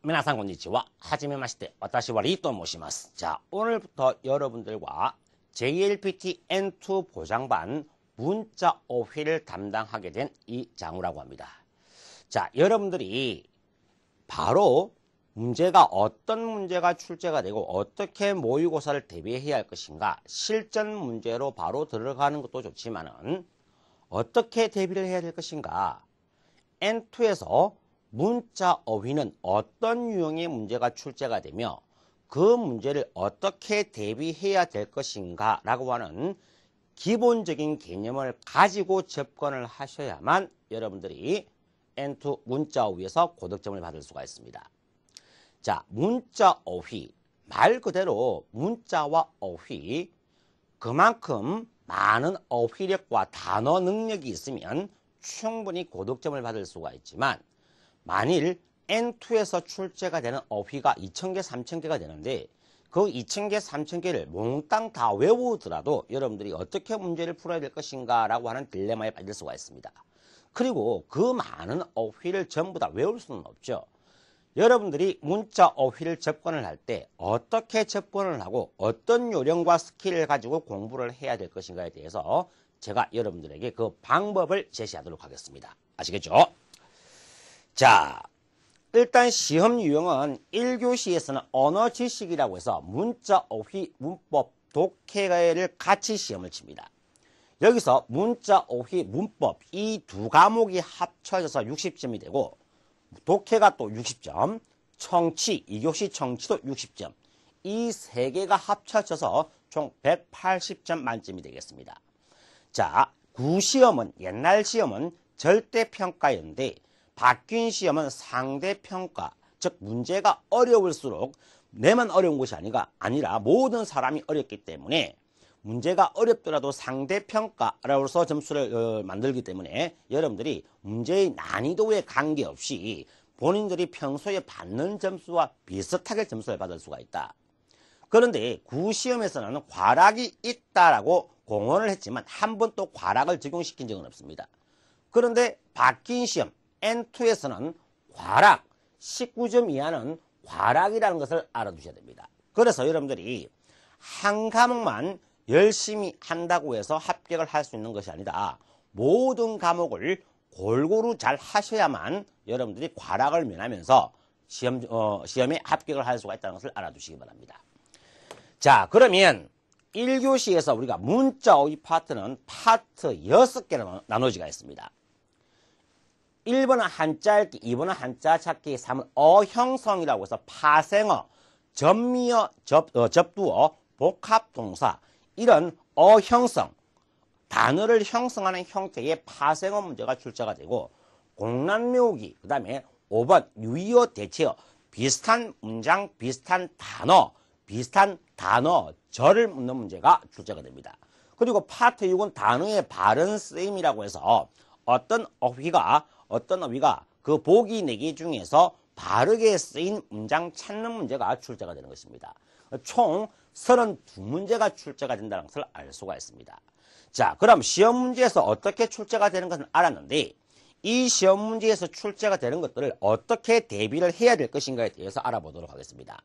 미나상 곤니치와 하지메마시테 와타시와 리또 모시마스. 자, 오늘부터 여러분들과 JLPT N2 보장반 문자 어휘를 담당하게 된 이장우라고 합니다. 자, 여러분들이 바로 문제가 어떤 문제가 출제가 되고 어떻게 모의고사를 대비해야 할 것인가, 실전 문제로 바로 들어가는 것도 좋지만은 어떻게 대비를 해야 될 것인가, N2에서 문자 어휘는 어떤 유형의 문제가 출제가 되며 그 문제를 어떻게 대비해야 될 것인가 라고 하는 기본적인 개념을 가지고 접근을 하셔야만 여러분들이 N2 문자 어휘에서 고득점을 받을 수가 있습니다. 자, 문자 어휘, 말 그대로 문자와 어휘, 그만큼 많은 어휘력과 단어 능력이 있으면 충분히 고득점을 받을 수가 있지만, 만일 N2에서 출제가 되는 어휘가 2000개, 3000개가 되는데 그 2000개, 3000개를 몽땅 다 외우더라도 여러분들이 어떻게 문제를 풀어야 될 것인가 라고 하는 딜레마에 빠질 수가 있습니다. 그리고 그 많은 어휘를 전부 다 외울 수는 없죠. 여러분들이 문자 어휘를 접근을 할 때 어떻게 접근을 하고 어떤 요령과 스킬을 가지고 공부를 해야 될 것인가에 대해서 제가 여러분들에게 그 방법을 제시하도록 하겠습니다. 아시겠죠? 자, 일단 시험 유형은 1교시에서는 언어 지식이라고 해서 문자 어휘, 문법, 독해를 같이 시험을 칩니다. 여기서 문자 어휘, 문법 이 두 과목이 합쳐져서 60점이 되고, 독해가 또 60점, 청취, 2교시 청취도 60점, 이 세 개가 합쳐져서 총 180점 만점이 되겠습니다. 자, 구시험은, 옛날 시험은 절대평가였는데 바뀐 시험은 상대평가, 즉 문제가 어려울수록 내만 어려운 것이 아니라 모든 사람이 어렵기 때문에 문제가 어렵더라도 상대평가로서 점수를 만들기 때문에 여러분들이 문제의 난이도에 관계없이 본인들이 평소에 받는 점수와 비슷하게 점수를 받을 수가 있다. 그런데 구시험에서는 과락이 있다라고 공언을 했지만 한 번 또 과락을 적용시킨 적은 없습니다. 그런데 바뀐 시험 N2에서는 과락, 19점 이하는 과락이라는 것을 알아두셔야 됩니다. 그래서 여러분들이 한 과목만 열심히 한다고 해서 합격을 할 수 있는 것이 아니다. 모든 과목을 골고루 잘 하셔야만 여러분들이 과락을 면하면서 시험에 합격을 할 수가 있다는 것을 알아두시기 바랍니다. 자, 그러면 1교시에서 우리가 문자 어휘 파트는 파트 6개로 나눠지가 있습니다. 1번은 한자 읽기, 2번은 한자 찾기, 3은 어형성이라고 해서 파생어, 접미어, 접두어, 복합동사, 이런 어형성, 단어를 형성하는 형태의 파생어 문제가 출제가 되고, 공란 외우기, 그 다음에 5번 유의어 대체어, 비슷한 문장, 비슷한 단어, 절을 묻는 문제가 출제가 됩니다. 그리고 파트 6은 단어의 바른 쓰임이라고 해서 어떤 어휘가 그 보기 4개 중에서 바르게 쓰인 문장 찾는 문제가 출제가 되는 것입니다. 총 32문제가 출제가 된다는 것을 알 수가 있습니다. 자, 그럼 시험 문제에서 어떻게 출제가 되는 것은 알았는데, 이 시험 문제에서 출제가 되는 것들을 어떻게 대비를 해야 될 것인가에 대해서 알아보도록 하겠습니다.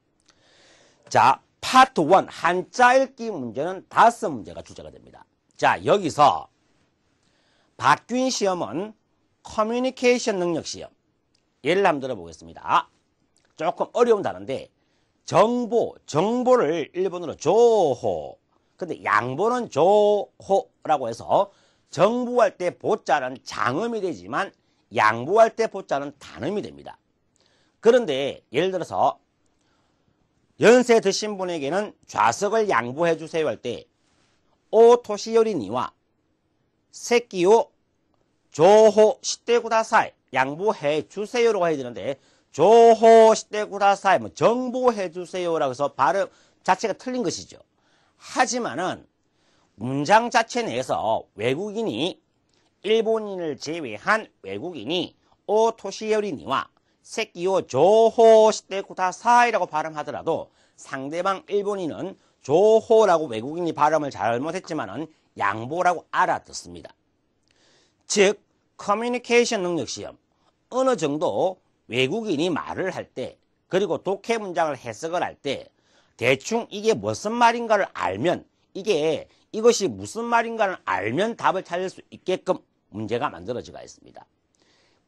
자, 파트 1 한자 읽기 문제는 5문제가 출제가 됩니다. 자, 여기서 바뀐 시험은 커뮤니케이션 능력 시험. 예를 한번 들어보겠습니다. 조금 어려운 단어인데, 정보를 일본어로 조호. 근데 양보는 조호라고 해서 정보할 때 보자는 장음이 되지만 양보할 때 보자는 단음이 됩니다. 그런데 예를 들어서 연세 드신 분에게는 좌석을 양보해 주세요 할 때 오토시요리니와 세끼요 조호 시대구다사이, 양보해 주세요라고 해야 되는데 조호 시대구다사이, 정보해 주세요라고 해서 발음 자체가 틀린 것이죠. 하지만은 문장 자체 내에서 외국인이, 일본인을 제외한 외국인이 오토시요리니와 세끼요 조호 시대구다사이라고 발음하더라도 상대방 일본인은 조호라고 외국인이 발음을 잘못했지만은 양보라고 알아듣습니다. 즉 커뮤니케이션 능력 시험, 어느 정도 외국인이 말을 할 때 그리고 독해 문장을 해석을 할 때 대충 이게 무슨 말인가를 알면 이것이 무슨 말인가를 알면 답을 찾을 수 있게끔 문제가 만들어지가 있습니다.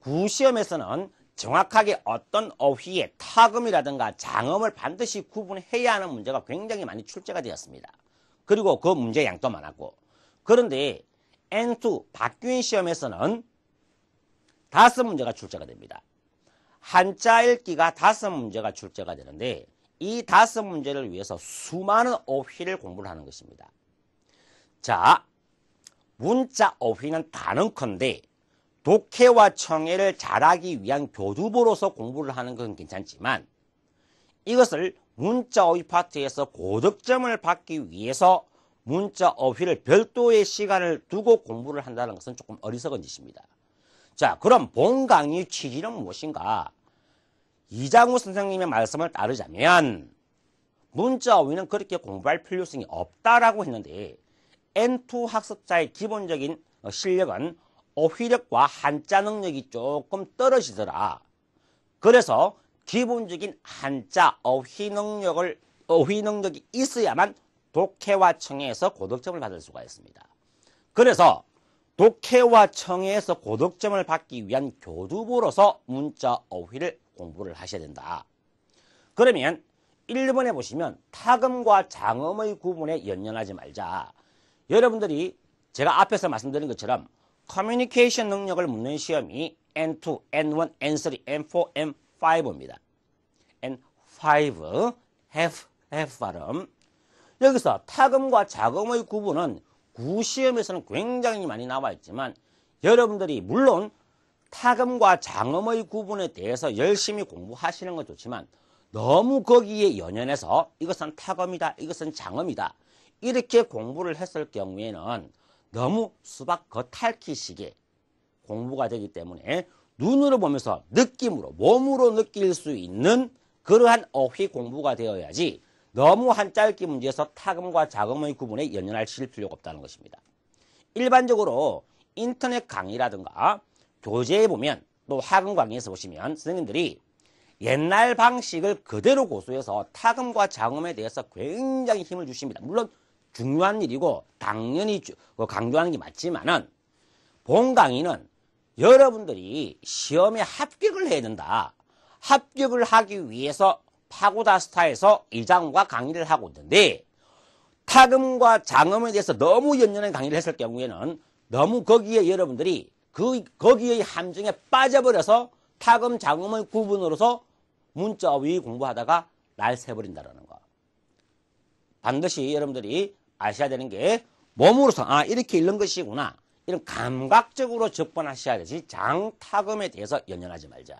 구시험에서는 정확하게 어떤 어휘의 타금이라든가 장음을 반드시 구분해야 하는 문제가 굉장히 많이 출제가 되었습니다. 그리고 그 문제 양도 많았고, 그런데 N2 박규인 시험에서는 5문제가 출제가 됩니다. 한자 읽기가 5문제가 출제가 되는데 이 5문제를 위해서 수많은 어휘를 공부를 하는 것입니다. 자, 문자 어휘는 단언컨대 독해와 청해를 잘하기 위한 교두보로서 공부를 하는 건 괜찮지만 이것을 문자 어휘 파트에서 고득점을 받기 위해서 문자 어휘를 별도의 시간을 두고 공부를 한다는 것은 조금 어리석은 짓입니다. 자, 그럼 본 강의 취지는 무엇인가? 이장우 선생님의 말씀을 따르자면 문자 어휘는 그렇게 공부할 필요성이 없다라고 했는데 N2 학습자의 기본적인 실력은 어휘력과 한자 능력이 조금 떨어지더라. 그래서 기본적인 한자 어휘 능력이 있어야만 독해와 청해에서 고득점을 받을 수가 있습니다. 그래서 독해와 청해에서 고득점을 받기 위한 교두보로서 문자 어휘를 공부를 하셔야 된다. 그러면 1번에 보시면 타금과 장음의 구분에 연연하지 말자. 여러분들이 제가 앞에서 말씀드린 것처럼 커뮤니케이션 능력을 묻는 시험이 N2, N1, N3, N4, N5입니다. N5, F 발음. 여기서 타금과 자금의 구분은 구시험에서는 굉장히 많이 나와 있지만 여러분들이 물론 타금과 장음의 구분에 대해서 열심히 공부하시는 건 좋지만 너무 거기에 연연해서 이것은 타금이다, 이것은 장음이다 이렇게 공부를 했을 경우에는 너무 수박 겉핥기식의 공부가 되기 때문에 눈으로 보면서 느낌으로 몸으로 느낄 수 있는 그러한 어휘 공부가 되어야지 너무 한자 읽기 문제에서 타금과 자금의 구분에 연연하실 필요가 없다는 것입니다. 일반적으로 인터넷 강의라든가 교재에 보면 또 학원 강의에서 보시면 선생님들이 옛날 방식을 그대로 고수해서 타금과 자금에 대해서 굉장히 힘을 주십니다. 물론 중요한 일이고 당연히 강조하는 게 맞지만은 본 강의는 여러분들이 시험에 합격을 해야 된다. 합격을 하기 위해서 파고다스타에서 이장우가 강의를 하고 있는데 타금과 장음에 대해서 너무 연연한 강의를 했을 경우에는 너무 거기에 여러분들이 거기의 함정에 빠져버려서 타금, 장음의 구분으로서 문자 어휘 공부하다가 날 새버린다는 거. 반드시 여러분들이 아셔야 되는 게 몸으로서 이렇게 읽는 것이구나. 이런 감각적으로 접근하셔야 되지 장타금에 대해서 연연하지 말자.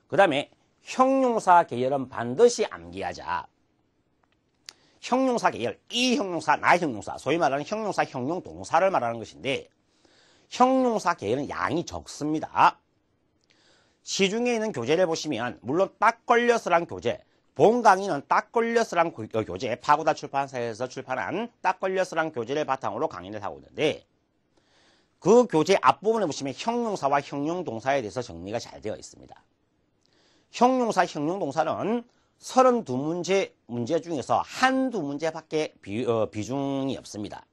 그 다음에 형용사 계열은 반드시 암기하자. 형용사 계열, 이 형용사, 나 형용사, 소위 말하는 형용사, 형용, 동사를 말하는 것인데 형용사 계열은 양이 적습니다. 시중에 있는 교재를 보시면 물론 딱 걸려서란 교재, 본 강의는 딱 걸려서란 교재, 파고다 출판사에서 출판한 딱 걸려서란 교재를 바탕으로 강의를 하고 있는데 그 교재 앞부분에 보시면 형용사와 형용동사에 대해서 정리가 잘 되어 있습니다. 형용사, 형용동사는 32문제 중에서 한두 문제밖에 비중이 없습니다.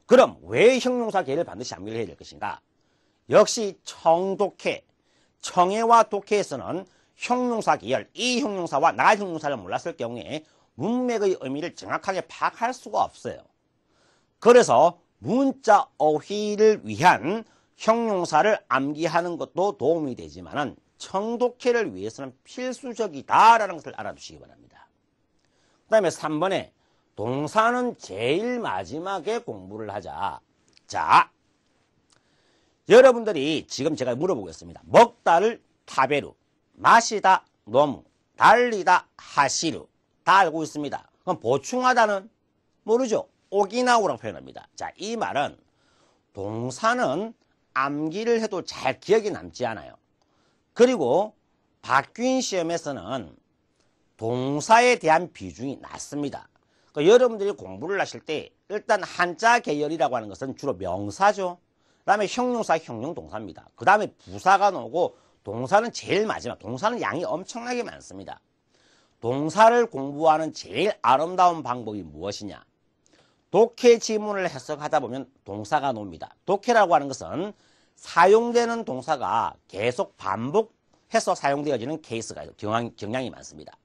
그럼 왜 형용사 계를 반드시 암기를 해야 될 것인가? 역시 청독해, 청해와 독해에서는 형용사 계열, 이 형용사와 나 형용사를 몰랐을 경우에 문맥의 의미를 정확하게 파악할 수가 없어요. 그래서 문자 어휘를 위한 형용사를 암기하는 것도 도움이 되지만은 청독해를 위해서는 필수적이다라는 것을 알아두시기 바랍니다. 그 다음에 3번에 동사는 제일 마지막에 공부를 하자. 자, 여러분들이 지금 제가 물어보겠습니다. 먹다를 타베루, 마시다 너무, 달리다 하시루 다 알고 있습니다. 그럼 보충하다는 모르죠. 오기나오라고 표현합니다. 자, 이 말은 동사는 암기를 해도 잘 기억에 남지 않아요. 그리고 박규인 시험에서는 동사에 대한 비중이 낮습니다. 그러니까 여러분들이 공부를 하실 때 일단 한자 계열이라고 하는 것은 주로 명사죠. 그 다음에 형용사, 형용동사입니다. 그 다음에 부사가 나오고 동사는 제일 마지막. 동사는 양이 엄청나게 많습니다. 동사를 공부하는 제일 아름다운 방법이 무엇이냐? 독해 지문을 해석하다 보면 동사가 나옵니다. 독해라고 하는 것은 사용되는 동사가 계속 반복해서 사용되어지는 케이스가 경향이 많습니다.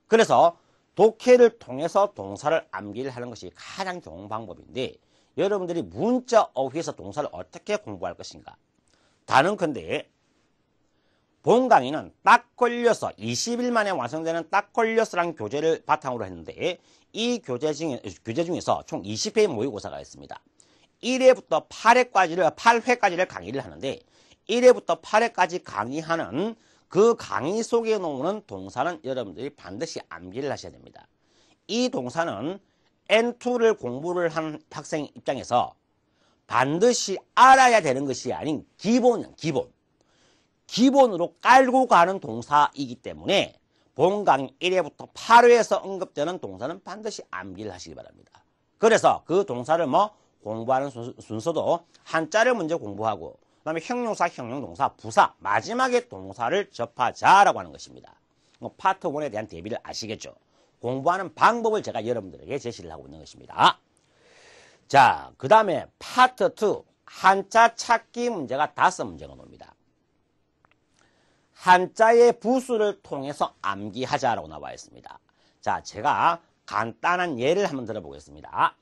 그래서 독해를 통해서 동사를 암기를 하는 것이 가장 좋은 방법인데 여러분들이 문자 어휘에서 동사를 어떻게 공부할 것인가? 단언컨대 본 강의는 딱 걸려서 20일 만에 완성되는 딱 걸려서라는 교재를 바탕으로 했는데 이 교재 중에서 총 20회의 모의고사가 있습니다. 1회부터 8회까지를 강의를 하는데 1회부터 8회까지 강의하는 그 강의 속에 나오는 동사는 여러분들이 반드시 암기를 하셔야 됩니다. 이 동사는 N2를 공부를 한 학생 입장에서 반드시 알아야 되는 것이 아닌 기본으로 깔고 가는 동사이기 때문에 본 강의 1회부터 8회에서 언급되는 동사는 반드시 암기를 하시기 바랍니다. 그래서 그 동사를 공부하는 순서도 한자를 먼저 공부하고 그다음에 형용사, 형용동사, 부사, 마지막에 동사를 접하자라고 하는 것입니다. 파트 1에 대한 대비를 아시겠죠? 공부하는 방법을 제가 여러분들에게 제시를 하고 있는 것입니다. 자, 그 다음에 파트 2 한자 찾기 문제가 5문제가 나옵니다. 한자의 부수를 통해서 암기하자라고 나와 있습니다. 자, 제가 간단한 예를 한번 들어보겠습니다.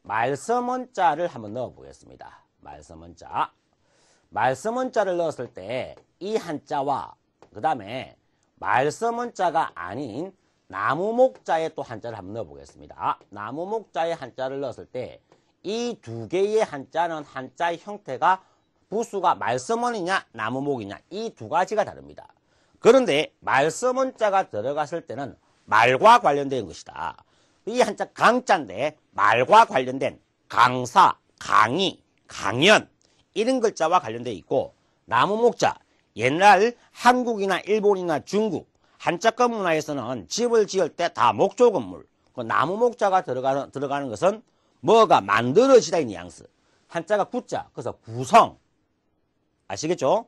말서문자를 한번 넣어보겠습니다. 말서문자를 넣었을 때 이 한자와 그 다음에 말서문자가 아닌 나무목자의 또 한자를 한번 넣어보겠습니다. 나무목자의 한자를 넣었을 때 이 두 개의 한자는 한자의 형태가 부수가 말서문이냐 나무목이냐 이 두 가지가 다릅니다. 그런데 말서문자가 들어갔을 때는 말과 관련된 것이다. 이 한자 강자인데 말과 관련된 강사, 강의, 강연 이런 글자와 관련되어 있고 나무목자 옛날 한국이나 일본이나 중국 한자권 문화에서는 집을 지을 때 다 목조 건물 그 나무목자가 들어가는 것은 뭐가 만들어지다의 뉘앙스 한자가 구자 그래서 구성 아시겠죠?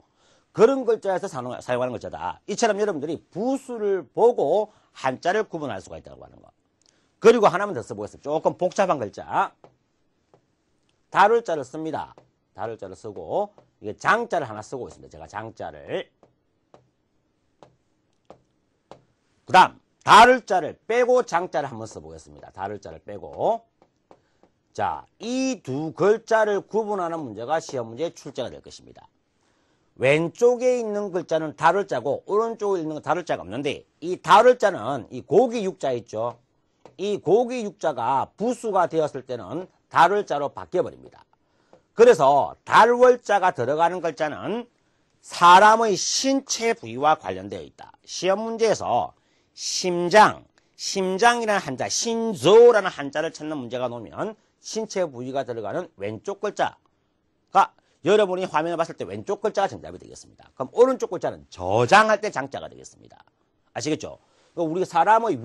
그런 글자에서 사용하는 글자다. 이처럼 여러분들이 부수를 보고 한자를 구분할 수가 있다고 하는 거. 그리고 하나만 더 써보겠습니다. 조금 복잡한 글자. 다룰자를 씁니다. 다룰자를 쓰고 이게 장자를 하나 쓰고 있습니다. 제가 장자를. 그 다음 다룰자를 빼고 장자를 한번 써보겠습니다. 다룰자를 빼고. 자, 이 두 글자를 구분하는 문제가 시험 문제의 출제가 될 것입니다. 왼쪽에 있는 글자는 다룰자고 오른쪽에 있는 건 다룰자가 없는데 이 다룰자는 이 고기 육자 있죠. 이 고기 육자가 부수가 되었을 때는 다룰자로 바뀌어버립니다. 그래서 달월자가 들어가는 글자는 사람의 신체 부위와 관련되어 있다. 시험 문제에서 심장이라는 한자, 신조라는 한자를 찾는 문제가 나오면 신체 부위가 들어가는 왼쪽 글자가 여러분이 화면을 봤을 때 왼쪽 글자가 정답이 되겠습니다. 그럼 오른쪽 글자는 저장할 때 장자가 되겠습니다. 아시겠죠? 우리 사람의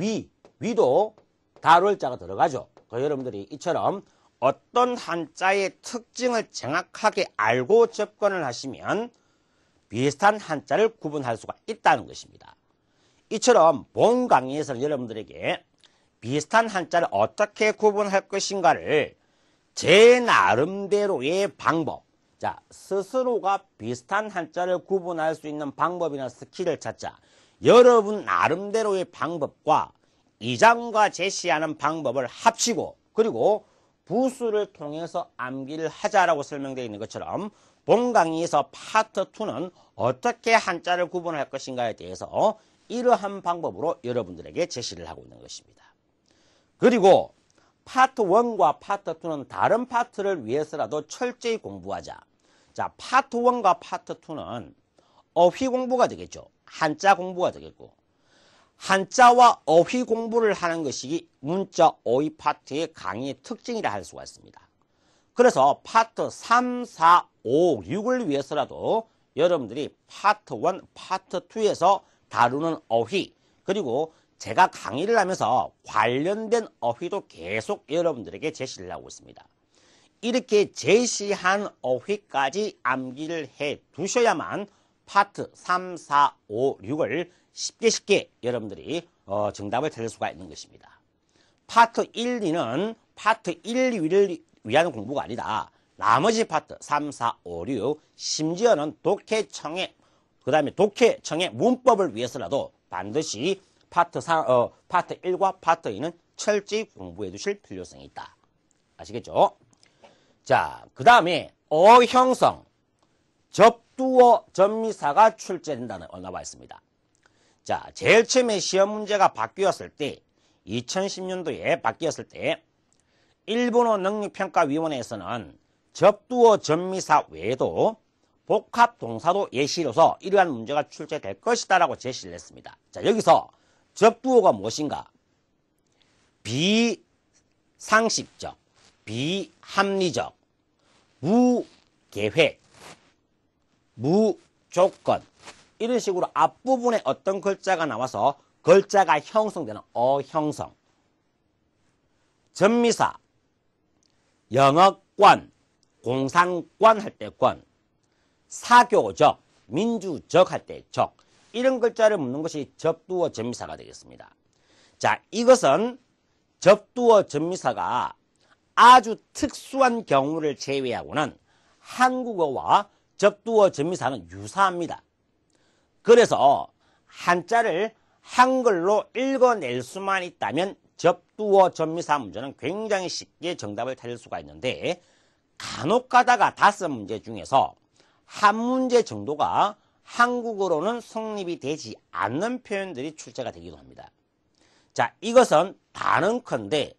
위도 다룰자가 들어가죠. 여러분들이 이처럼 어떤 한자의 특징을 정확하게 알고 접근을 하시면 비슷한 한자를 구분할 수가 있다는 것입니다. 이처럼 본 강의에서는 여러분들에게 비슷한 한자를 어떻게 구분할 것인가를 제 나름대로의 방법, 자, 스스로가 비슷한 한자를 구분할 수 있는 방법이나 스킬을 찾자. 여러분 나름대로의 방법과 이장과 제시하는 방법을 합치고 그리고 부수를 통해서 암기를 하자라고 설명되어 있는 것처럼 본 강의에서 파트 2는 어떻게 한자를 구분할 것인가에 대해서 이러한 방법으로 여러분들에게 제시를 하고 있는 것입니다. 그리고 파트 1과 파트 2는 다른 파트를 위해서라도 철저히 공부하자. 자, 파트 1과 파트 2는 어휘 공부가 되겠죠. 한자 공부가 되겠고 한자와 어휘 공부를 하는 것이 문자 어휘 파트의 강의의 특징이라 할 수가 있습니다. 그래서 파트 3, 4, 5, 6을 위해서라도 여러분들이 파트 1, 파트 2에서 다루는 어휘 그리고 제가 강의를 하면서 관련된 어휘도 계속 여러분들에게 제시를 하고 있습니다. 이렇게 제시한 어휘까지 암기를 해 두셔야만 파트 3, 4, 5, 6을 쉽게 여러분들이 정답을 찾을 수가 있는 것입니다. 파트 1, 2는 파트 1, 2를 위한 공부가 아니다. 나머지 파트 3, 4, 5, 6 심지어는 독해청의 문법을 위해서라도 반드시 파트 1과 파트 2는 철저히 공부해 두실 필요성이 있다. 아시겠죠? 자, 그 다음에 어형성, 접두어 전미사가 출제된다는 나와 있습니다. 자, 제일 처음에 시험 문제가 바뀌었을 때 2010년도에 바뀌었을 때 일본어 능력평가위원회에서는 접두어 전미사 외에도 복합동사도 예시로서 이러한 문제가 출제될 것이다 라고 제시를 했습니다. 자, 여기서 접두어가 무엇인가? 비상식적, 비합리적, 무계획, 무조건 이런 식으로 앞부분에 어떤 글자가 나와서 글자가 형성되는 어형성, 전미사, 영어권, 공산권 할 때 권, 사교적, 민주적 할 때 적 이런 글자를 묻는 것이 접두어 전미사가 되겠습니다. 자, 이것은 접두어 전미사가 아주 특수한 경우를 제외하고는 한국어와 접두어 전미사는 유사합니다. 그래서 한자를 한글로 읽어낼 수만 있다면 접두어 전미사 문제는 굉장히 쉽게 정답을 찾을 수가 있는데 간혹 가다가 5문제 중에서 한 문제 정도가 한국어로는 성립이 되지 않는 표현들이 출제가 되기도 합니다. 자, 이것은 다른컨대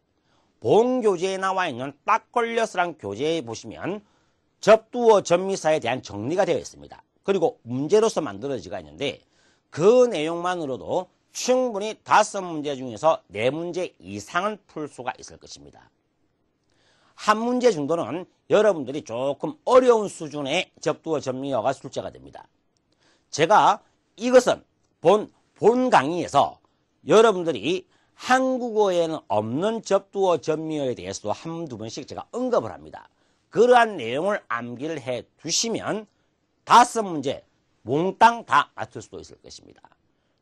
본교재에 나와 있는 딱 걸려서란 교재에 보시면 접두어 전미사에 대한 정리가 되어 있습니다. 그리고 문제로서 만들어지가 있는데 그 내용만으로도 충분히 5문제 중에서 4문제 이상은 풀 수가 있을 것입니다. 한 문제 정도는 여러분들이 조금 어려운 수준의 접두어 전미어가 출제가 됩니다. 제가 이것은 본 강의에서 여러분들이 한국어에는 없는 접두어 전미어에 대해서도 한두 번씩 제가 언급을 합니다. 그러한 내용을 암기를 해 두시면 5문제 몽땅 다 맞출 수도 있을 것입니다.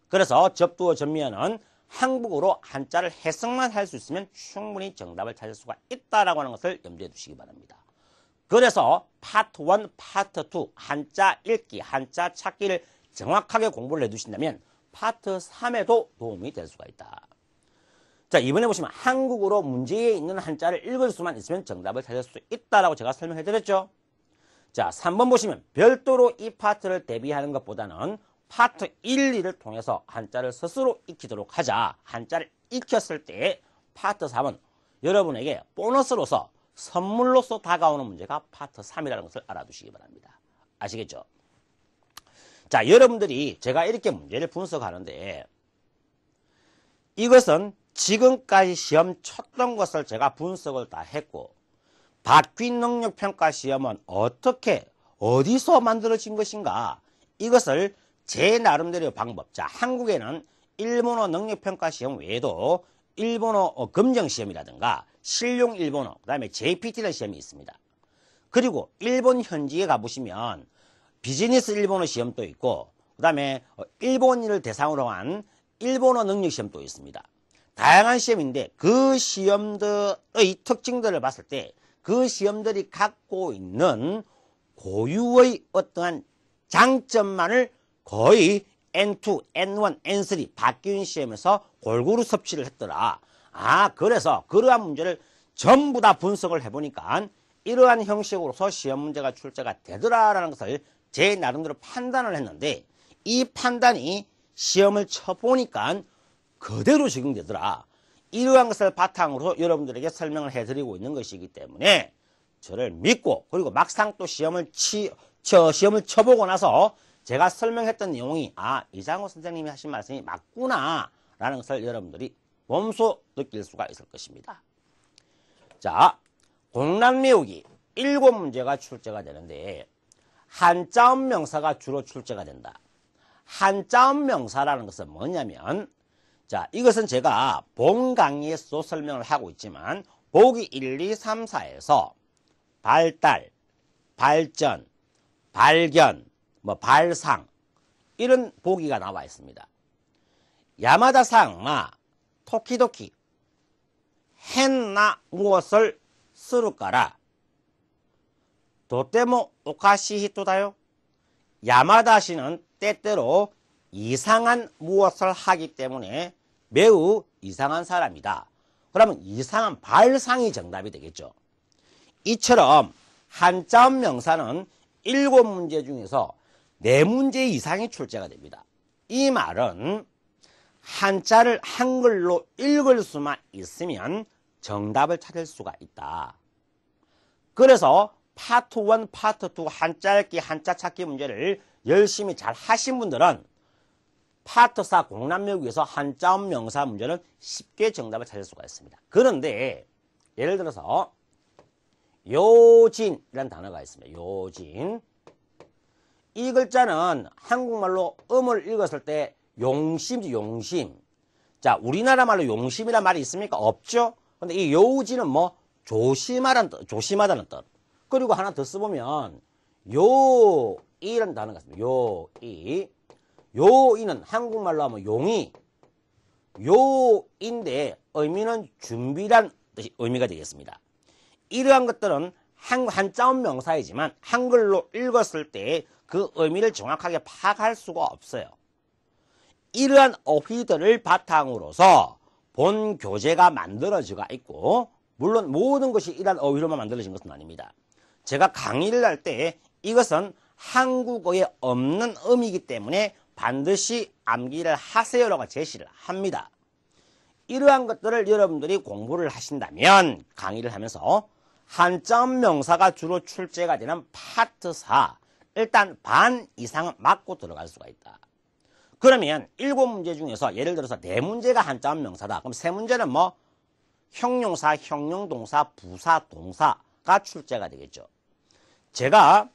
그래서 접두어 전미어는 한국어로 한자를 해석만 할 수 있으면 충분히 정답을 찾을 수가 있다라고 하는 것을 염두에 두시기 바랍니다. 그래서 파트 1, 파트 2 한자 읽기, 한자 찾기를 정확하게 공부를 해두신다면 파트 3에도 도움이 될 수가 있다. 자, 이번에 보시면 한국어로 문제에 있는 한자를 읽을 수만 있으면 정답을 찾을 수 있다라고 제가 설명해 드렸죠. 자, 3번 보시면 별도로 이 파트를 대비하는 것보다는 파트 1, 2를 통해서 한자를 스스로 익히도록 하자. 한자를 익혔을 때 파트 3은 여러분에게 보너스로서 선물로서 다가오는 문제가 파트 3이라는 것을 알아두시기 바랍니다. 아시겠죠? 자, 여러분들이 제가 이렇게 문제를 분석하는데 이것은 지금까지 시험 쳤던 것을 제가 분석을 다 했고 바뀐 능력평가 시험은 어디서 만들어진 것인가 이것을 제 나름대로의 방법. 자, 한국에는 일본어 능력평가 시험 외에도 일본어 검정시험이라든가 실용 일본어, 그 다음에 JPT라는 시험이 있습니다. 그리고 일본 현지에 가보시면 비즈니스 일본어 시험도 있고 그 다음에 일본인을 대상으로 한 일본어 능력 시험도 있습니다. 다양한 시험인데 그 시험들의 특징들을 봤을 때 그 시험들이 갖고 있는 고유의 어떠한 장점만을 거의 N2, N1, N3 바뀐 시험에서 골고루 섭취를 했더라. 그래서 그러한 문제를 전부 다 분석을 해보니까 이러한 형식으로서 시험 문제가 출제가 되더라라는 것을 제 나름대로 판단을 했는데 이 판단이 시험을 쳐보니까 그대로 적용되더라. 이러한 것을 바탕으로 여러분들에게 설명을 해드리고 있는 것이기 때문에 저를 믿고 그리고 막상 또 시험을 쳐보고 나서 제가 설명했던 내용이 이장호 선생님이 하신 말씀이 맞구나 라는 것을 여러분들이 몸소 느낄 수가 있을 것입니다. 자, 공란 외우기 7문제가 출제가 되는데 한자음 명사가 주로 출제가 된다. 한자음 명사라는 것은 뭐냐면 자, 이것은 제가 본 강의에서도 설명을 하고 있지만 보기 1, 2, 3, 4에서 발달, 발전, 발견, 발상 이런 보기가 나와 있습니다. 야마다상 마 토키도키 했나 무엇을 쓰루까라 도테모 오카시 히토다요. 야마다시는 때때로 이상한 무엇을 하기 때문에 매우 이상한 사람이다. 그러면 이상한 발상이 정답이 되겠죠. 이처럼 한자음 명사는 7문제 중에서 4문제 이상이 출제가 됩니다. 이 말은 한자를 한글로 읽을 수만 있으면 정답을 찾을 수가 있다. 그래서 파트 1, 파트 2 한자 읽기, 한자 찾기 문제를 열심히 잘 하신 분들은 파트 4 공람여기에서 한자음 명사 문제는 쉽게 정답을 찾을 수가 있습니다. 그런데 예를 들어서 요진이라는 단어가 있습니다. 요진. 이 글자는 한국말로 음을 읽었을 때 용심이지, 용심. 자, 우리나라 말로 용심이란 말이 있습니까? 없죠? 근데 이 요진은 뭐 조심하다는 뜻, 조심하다는 뜻. 그리고 하나 더 써보면 요이라는 단어가 있습니다. 요이. 요이는 한국말로 하면 용이. 요인데 의미는 준비란 뜻이 의미가 되겠습니다. 이러한 것들은 한자음 명사이지만 한글로 읽었을 때 그 의미를 정확하게 파악할 수가 없어요. 이러한 어휘들을 바탕으로서 본 교재가 만들어지가 있고, 물론 모든 것이 이러한 어휘로만 만들어진 것은 아닙니다. 제가 강의를 할 때 이것은 한국어에 없는 음이기 때문에 반드시 암기를 하세요라고 제시를 합니다. 이러한 것들을 여러분들이 공부를 하신다면 강의를 하면서 한자음 명사가 주로 출제가 되는 파트 4, 일단 반 이상은 맞고 들어갈 수가 있다. 그러면 7문제 중에서 예를 들어서 4문제가 한자음 명사다. 그럼 3문제는 뭐 형용사, 형용동사, 부사, 동사가 출제가 되겠죠. 제가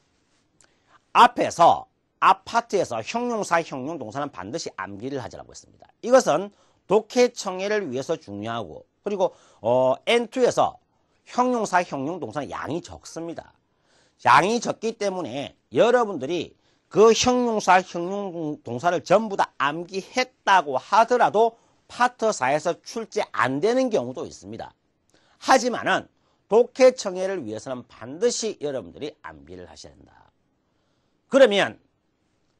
앞에서 아파트에서 형용사, 형용동사는 반드시 암기를 하자라고 했습니다. 이것은 독해 청해를 위해서 중요하고, 그리고 N2에서 형용사, 형용동사는 양이 적습니다. 양이 적기 때문에 여러분들이 그 형용사, 형용동사를 전부 다 암기했다고 하더라도 파트 4에서 출제 안 되는 경우도 있습니다. 하지만은 독해 청해를 위해서는 반드시 여러분들이 암기를 하셔야 된다. 그러면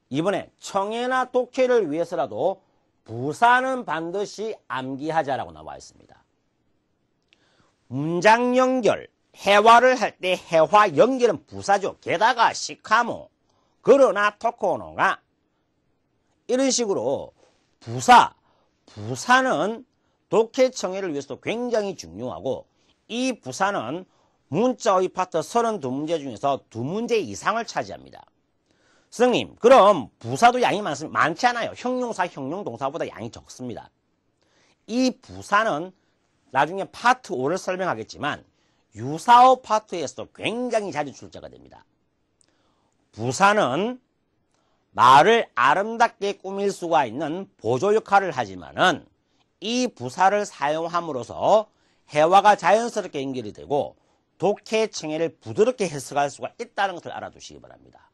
이번에 청해나 독해를 위해서라도 부사는 반드시 암기하자라고 나와 있습니다. 문장 연결, 회화를 할 때 회화 연결은 부사죠. 게다가 시카모, 그러나 토코노가 이런 식으로 부사는 독해 청해를 위해서도 굉장히 중요하고, 이 부사는 문자의 파트 32문제 중에서 2문제 이상을 차지합니다. 선생님, 그럼 부사도 양이 많지 않아요. 형용사, 형용동사보다 양이 적습니다. 이 부사는 나중에 파트 5를 설명하겠지만 유사어 파트에서도 굉장히 자주 출제가 됩니다. 부사는 말을 아름답게 꾸밀 수가 있는 보조 역할을 하지만은 이 부사를 사용함으로써 회화가 자연스럽게 연결이 되고 독해 청해를 부드럽게 해석할 수가 있다는 것을 알아두시기 바랍니다.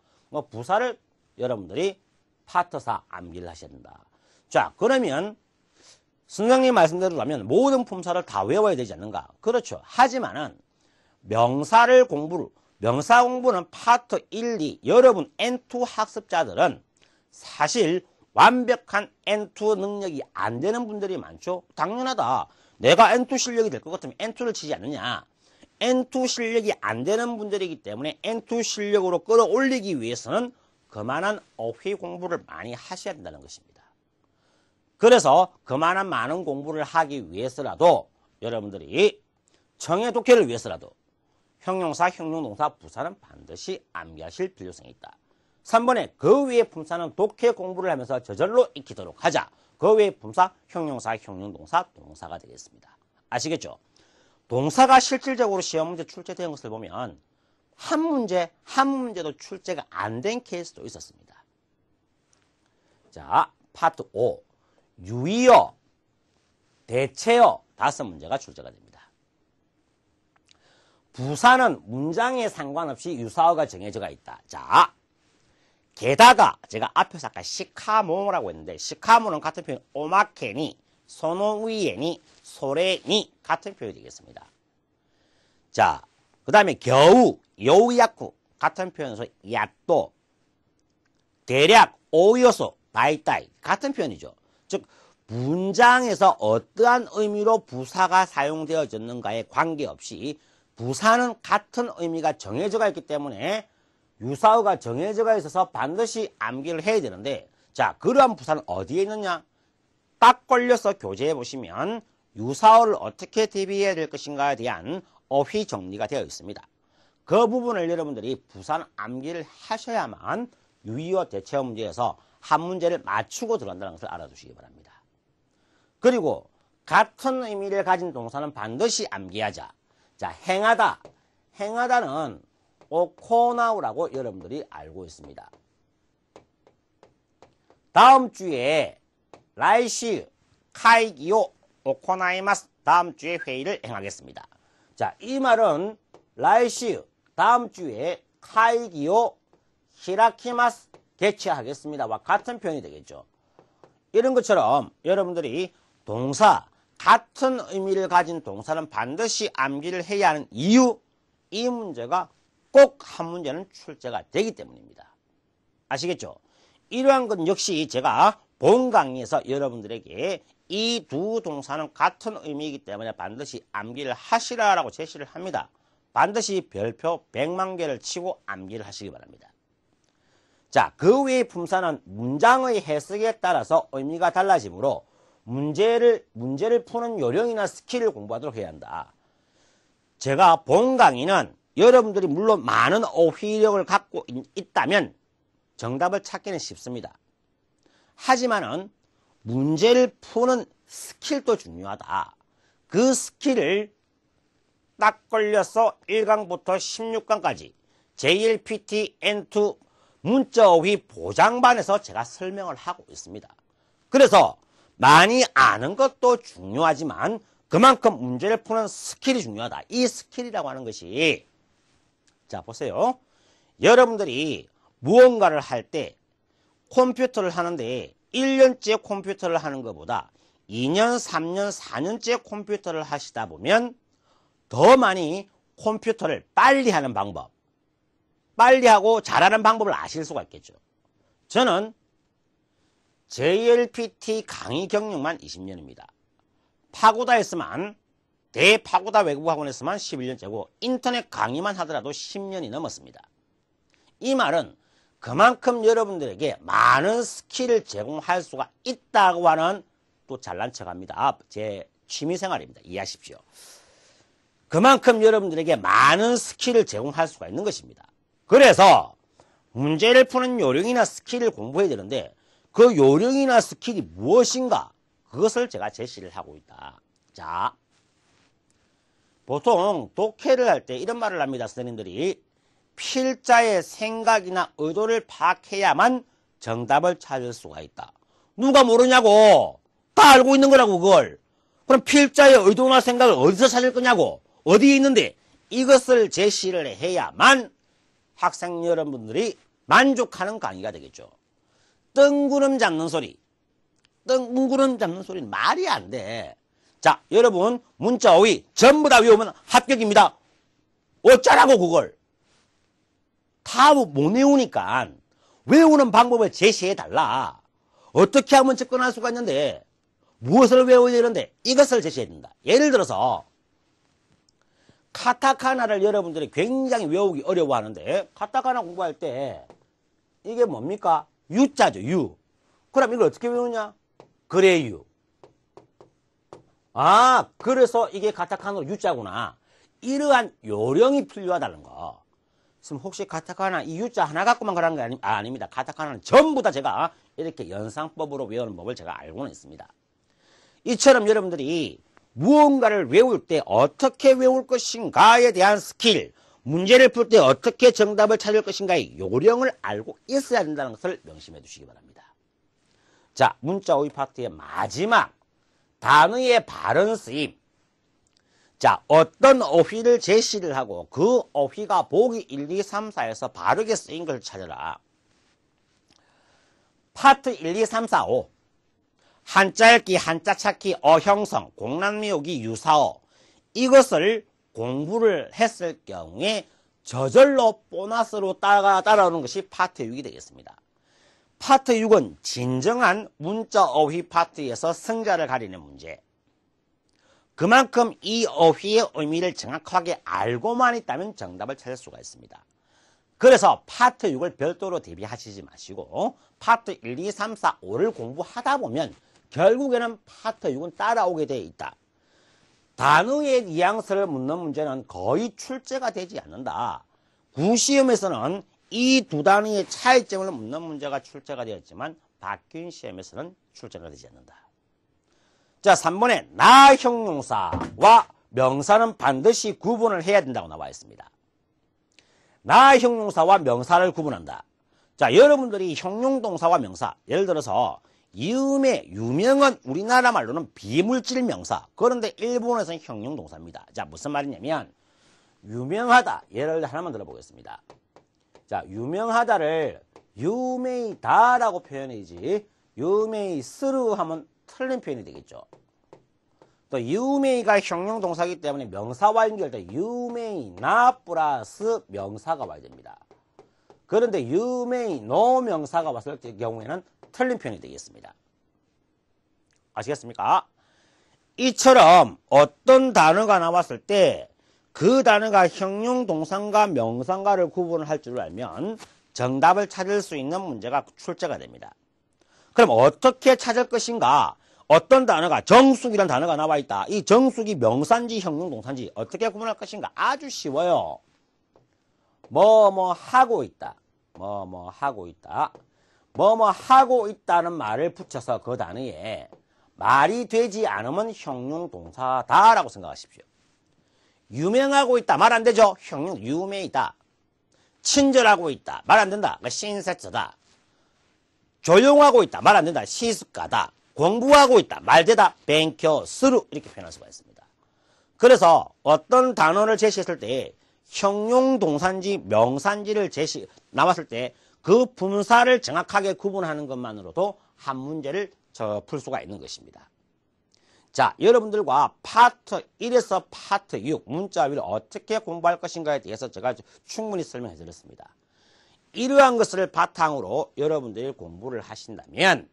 부사를 여러분들이 파트 4 암기를 하셔야 된다. 자, 그러면 선생님 말씀대로라면 모든 품사를 다 외워야 되지 않는가? 그렇죠. 하지만은 명사 공부는 파트 1, 2, 여러분 N2 학습자들은 사실 완벽한 N2 능력이 안 되는 분들이 많죠. 당연하다. 내가 N2 실력이 될 것 같으면 N2를 치지 않느냐. N2 실력이 안 되는 분들이기 때문에 N2 실력으로 끌어올리기 위해서는 그만한 어휘 공부를 많이 하셔야 된다는 것입니다. 그래서 그만한 많은 공부를 하기 위해서라도 여러분들이 청해 독해를 위해서라도 형용사, 형용동사, 부사는 반드시 암기하실 필요성이 있다. 3번에 그 외의 품사는 독해 공부를 하면서 저절로 익히도록 하자. 그 외의 품사, 형용사, 형용동사, 동사가 되겠습니다. 아시겠죠? 동사가 실질적으로 시험 문제 출제된 것을 보면 한 문제도 출제가 안 된 케이스도 있었습니다. 자, 파트 5. 유의어, 대체어 5문제가 출제가 됩니다. 부사는 문장에 상관없이 유사어가 정해져가 있다. 자, 게다가 제가 앞에서 아까 시카모라고 했는데 시카모는 같은 표현 오마케니, 소노위에니, 소레니 같은 표현이 되겠습니다. 자, 그 다음에 겨우, 요우야쿠 같은 표현에서 야또, 대략, 오요소, 다이다이 같은 표현이죠. 즉 문장에서 어떠한 의미로 부사가 사용되어졌는가에 관계없이 부사는 같은 의미가 정해져가 있기 때문에 유사어가 정해져가 있어서 반드시 암기를 해야 되는데, 자, 그러한 부사는 어디에 있느냐? 딱 걸려서 교재에 보시면 유사어를 어떻게 대비해야 될 것인가에 대한 어휘 정리가 되어 있습니다. 그 부분을 여러분들이 부산 암기를 하셔야만 유의어 대체어 문제에서 한 문제를 맞추고 들어간다는 것을 알아두시기 바랍니다. 그리고 같은 의미를 가진 동사는 반드시 암기하자. 자, 행하다. 행하다는 오코나우라고 여러분들이 알고 있습니다. 다음 주에 라이시 카이기오 오코나이마스, 다음 주에 회의를 행하겠습니다. 자, 이 말은 라이시 다음 주에 카이기오 히라키마스 개최하겠습니다와 같은 표현이 되겠죠. 이런 것처럼 여러분들이 동사, 같은 의미를 가진 동사는 반드시 암기를 해야 하는 이유, 이 문제가 꼭 한 문제는 출제가 되기 때문입니다. 아시겠죠? 이러한 건 역시 제가 본 강의에서 여러분들에게 이 두 동사는 같은 의미이기 때문에 반드시 암기를 하시라라고 제시를 합니다. 반드시 별표 100만 개를 치고 암기를 하시기 바랍니다. 자, 그 외의 품사는 문장의 해석에 따라서 의미가 달라지므로 문제를 푸는 요령이나 스킬을 공부하도록 해야 한다. 제가 본 강의는 여러분들이 물론 많은 어휘력을 갖고 있다면 정답을 찾기는 쉽습니다. 하지만은 문제를 푸는 스킬도 중요하다. 그 스킬을 딱 걸려서 1강부터 16강까지 JLPT N2 문자어휘 보장반에서 제가 설명을 하고 있습니다. 그래서 많이 아는 것도 중요하지만 그만큼 문제를 푸는 스킬이 중요하다. 이 스킬이라고 하는 것이, 자, 보세요. 여러분들이 무언가를 할 때 컴퓨터를 하는데 1년째 컴퓨터를 하는 것보다 2년, 3년, 4년째 컴퓨터를 하시다 보면 더 많이 컴퓨터를 빨리 하는 방법, 빨리 하고 잘하는 방법을 아실 수가 있겠죠. 저는 JLPT 강의 경력만 20년입니다. 파고다에서만, 대파고다 외국어학원에서만 11년째고 인터넷 강의만 하더라도 10년이 넘었습니다. 이 말은 그만큼 여러분들에게 많은 스킬을 제공할 수가 있다고 하는, 또 잘난 척합니다. 제 취미생활입니다. 이해하십시오. 그만큼 여러분들에게 많은 스킬을 제공할 수가 있는 것입니다. 그래서 문제를 푸는 요령이나 스킬을 공부해야 되는데 그 요령이나 스킬이 무엇인가, 그것을 제가 제시를 하고 있다. 자, 보통 독해를 할 때 이런 말을 합니다. 선생님들이 필자의 생각이나 의도를 파악해야만 정답을 찾을 수가 있다. 누가 모르냐고. 다 알고 있는 거라고, 그걸. 그럼 필자의 의도나 생각을 어디서 찾을 거냐고. 어디에 있는데 이것을 제시를 해야만 학생 여러분들이 만족하는 강의가 되겠죠. 뜬구름 잡는 소리. 뜬구름 잡는 소리는 말이 안 돼. 자, 여러분 문자 어휘 전부 다 외우면 합격입니다. 어쩌라고 그걸. 다 못 외우니까 외우는 방법을 제시해달라. 어떻게 하면 접근할 수가 있는데 무엇을 외워야 되는데 이것을 제시해야 된다. 예를 들어서 카타카나를 여러분들이 굉장히 외우기 어려워하는데 카타카나 공부할 때 이게 뭡니까? 유자죠. 유. 그럼 이걸 어떻게 외우냐? 그래유. 아, 그래서 이게 카타카나로 유자구나. 이러한 요령이 필요하다는 거. 그럼 혹시 카타카나 이 유자 하나 갖고만 그런 게 아닙니다. 카타카나는 전부 다 제가 이렇게 연상법으로 외우는 법을 제가 알고는 있습니다. 이처럼 여러분들이 무언가를 외울 때 어떻게 외울 것인가에 대한 스킬, 문제를 풀 때 어떻게 정답을 찾을 것인가의 요령을 알고 있어야 된다는 것을 명심해 두시기 바랍니다. 자, 문자 어휘 파트의 마지막 단어의 바른 쓰임. 자, 어떤 어휘를 제시를 하고 그 어휘가 보기 1, 2, 3, 4에서 바르게 쓰인 것을 찾아라. 파트 1, 2, 3, 4, 5. 한자 읽기, 한자 찾기, 어형성, 공란미호기, 유사어. 이것을 공부를 했을 경우에 저절로 보너스로 따라오는 것이 파트 6이 되겠습니다. 파트 6은 진정한 문자 어휘 파트에서 승자를 가리는 문제. 그만큼 이 어휘의 의미를 정확하게 알고만 있다면 정답을 찾을 수가 있습니다. 그래서 파트 6을 별도로 대비하시지 마시고 파트 1, 2, 3, 4, 5를 공부하다 보면 결국에는 파트 6은 따라오게 되어 있다. 단어의 뉘앙스를 묻는 문제는 거의 출제가 되지 않는다. 구시험에서는 이 두 단어의 차이점을 묻는 문제가 출제가 되었지만 바뀐 시험에서는 출제가 되지 않는다. 자, 3번에 나 형용사와 명사는 반드시 구분을 해야 된다고 나와 있습니다. 나 형용사와 명사를 구분한다. 자, 여러분들이 형용동사와 명사, 예를 들어서 유명한 우리나라 말로는 비물질 명사, 그런데 일본에서는 형용동사입니다. 자, 무슨 말이냐면 유명하다, 예를 하나만 들어보겠습니다. 자, 유명하다를 유메이다라고 표현해야지 유메이스루 하면 틀린 표현이 되겠죠. 또 유메이가 형용동사이기 때문에 명사와 연결될 유메이나 플러스 명사가 와야 됩니다. 그런데 유메이노 명사가 왔을 경우에는 틀린 표현이 되겠습니다. 아시겠습니까? 이처럼 어떤 단어가 나왔을 때 그 단어가 형용동사인가 명사인가를 구분을 할 줄 알면 정답을 찾을 수 있는 문제가 출제가 됩니다. 그럼 어떻게 찾을 것인가? 어떤 단어가 정숙이라는 단어가 나와 있다. 이 정숙이 명사인지 형용동사인지 어떻게 구분할 것인가? 아주 쉬워요. 뭐뭐 하고 있다. 뭐뭐 하고 있다. 뭐뭐 하고 있다는 말을 붙여서 그 단어에 말이 되지 않으면 형용동사다라고 생각하십시오. 유명하고 있다. 말 안 되죠? 형용 유명이다. 친절하고 있다. 말 안 된다. 신세스다. 조용하고 있다. 말 안 된다. 시스카다. 공부하고 있다. 말 되다. 뱅켜스루 이렇게 표현할 수가 있습니다. 그래서 어떤 단어를 제시했을 때 형용동사인지 명사인지를 나왔을 때 그 분사를 정확하게 구분하는 것만으로도 한 문제를 풀 수가 있는 것입니다. 자, 여러분들과 파트 1에서 파트 6 문자위를 어떻게 공부할 것인가에 대해서 제가 충분히 설명해 드렸습니다. 이러한 것을 바탕으로 여러분들이 공부를 하신다면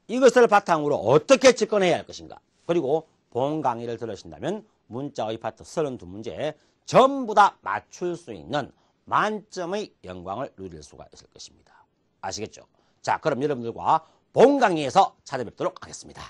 이것을 바탕으로 어떻게 접근해야 할 것인가, 그리고 본 강의를 들으신다면 문자의 파트 32문제 전부 다 맞출 수 있는 만점의 영광을 누릴 수가 있을 것입니다. 아시겠죠? 자, 그럼 여러분들과 본 강의에서 찾아뵙도록 하겠습니다.